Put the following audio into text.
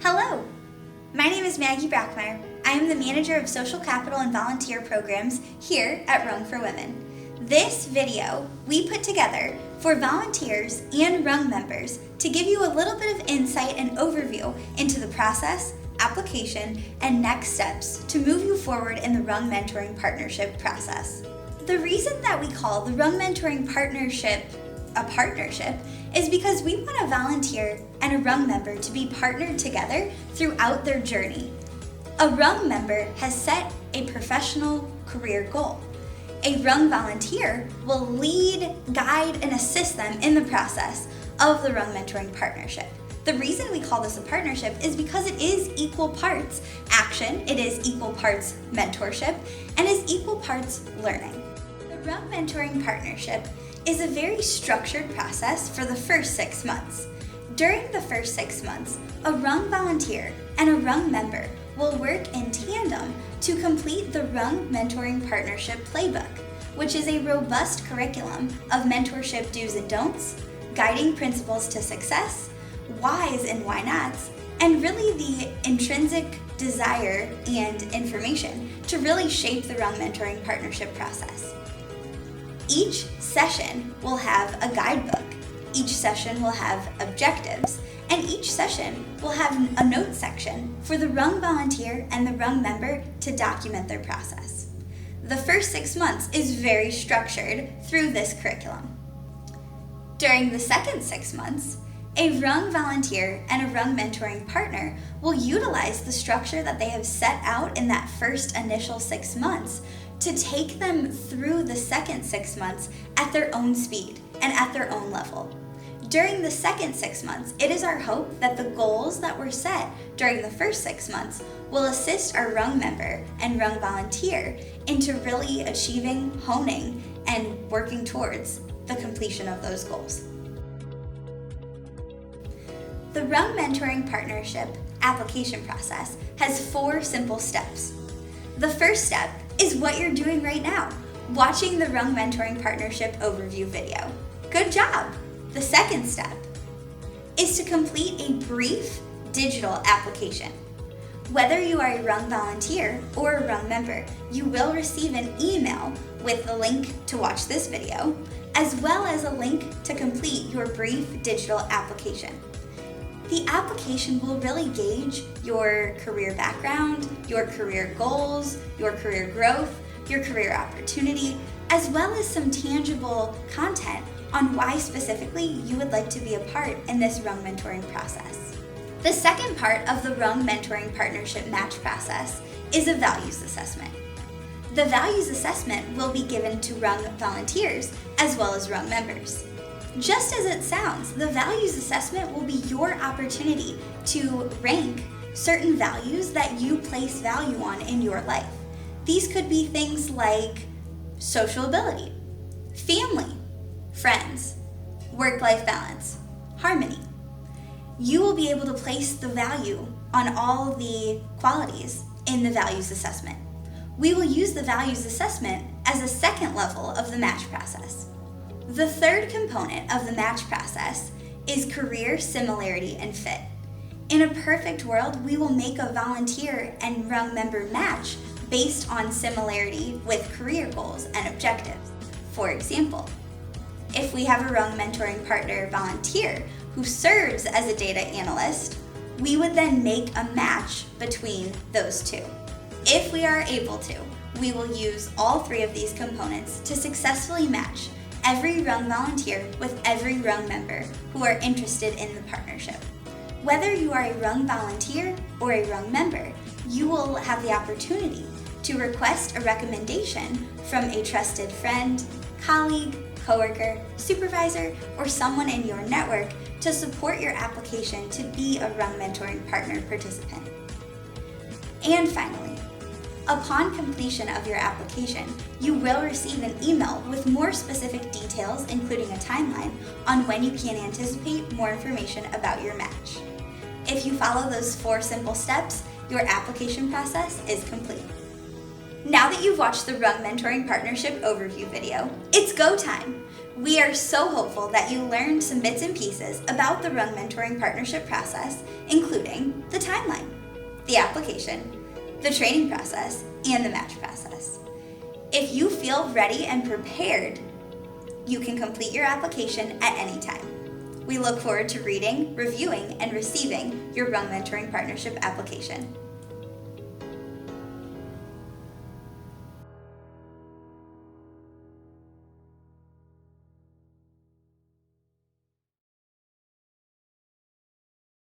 Hello, my name is Maggie Brockmeyer. I am the Manager of Social Capital and Volunteer Programs here at Rung for Women. This video we put together for volunteers and Rung members to give you a little bit of insight and overview into the process, application, and next steps to move you forward in the Rung Mentoring Partnership process. The reason that we call the Rung Mentoring Partnership a partnership is because we want a volunteer and a Rung member to be partnered together throughout their journey. A Rung member has set a professional career goal. A Rung volunteer will lead, guide, and assist them in the process of the Rung Mentoring Partnership. The reason we call this a partnership is because it is equal parts action, it is equal parts mentorship, and is equal parts learning. The Rung Mentoring Partnership is a very structured process for the first 6 months. During the first 6 months, a Rung volunteer and a Rung member will work in tandem to complete the Rung Mentoring Partnership Playbook, which is a robust curriculum of mentorship do's and don'ts, guiding principles to success, whys and why nots, and really the intrinsic desire and information to really shape the Rung Mentoring Partnership process. Each session will have a guidebook, each session will have objectives, and each session will have a note section for the Rung volunteer and the Rung member to document their process. The first 6 months is very structured through this curriculum. During the second 6 months, a Rung volunteer and a Rung mentoring partner will utilize the structure that they have set out in that first initial 6 months to take them through the second 6 months at their own speed and at their own level. During the second 6 months, it is our hope that the goals that were set during the first 6 months will assist our Rung member and Rung volunteer into really achieving, honing, and working towards the completion of those goals. The Rung Mentoring Partnership application process has 4 simple steps. The first step is what you're doing right now, watching the Rung Mentoring Partnership overview video. Good job! The second step is to complete a brief digital application. Whether you are a Rung volunteer or a Rung member, you will receive an email with the link to watch this video, as well as a link to complete your brief digital application. The application will really gauge your career background, your career goals, your career growth, your career opportunity, as well as some tangible content on why specifically you would like to be a part in this Rung mentoring process. The second part of the Rung Mentoring Partnership match process is a values assessment. The values assessment will be given to Rung volunteers as well as Rung members. Just as it sounds, the values assessment will be your opportunity to rank certain values that you place value on in your life. These could be things like social ability, family, friends, work-life balance, harmony. You will be able to place the value on all the qualities in the values assessment. We will use the values assessment as a second level of the match process. The third component of the match process is career similarity and fit. In a perfect world, we will make a volunteer and Rung member match based on similarity with career goals and objectives. For example, if we have a Rung mentoring partner volunteer who serves as a data analyst, we would then make a match between those two. If we are able to, we will use all 3 of these components to successfully match every Rung volunteer with every Rung member who are interested in the partnership. Whether you are a Rung volunteer or a Rung member, you will have the opportunity to request a recommendation from a trusted friend, colleague, coworker, supervisor, or someone in your network to support your application to be a Rung mentoring partner participant. And finally, upon completion of your application, you will receive an email with more specific details, including a timeline on when you can anticipate more information about your match. If you follow those 4 simple steps, your application process is complete. Now that you've watched the Rung Mentoring Partnership overview video, it's go time! We are so hopeful that you learned some bits and pieces about the Rung Mentoring Partnership process, including the timeline. the application, the training process, and the match process. If you feel ready and prepared, you can complete your application at any time. We look forward to reading, reviewing, and receiving your Rung Mentoring Partnership application.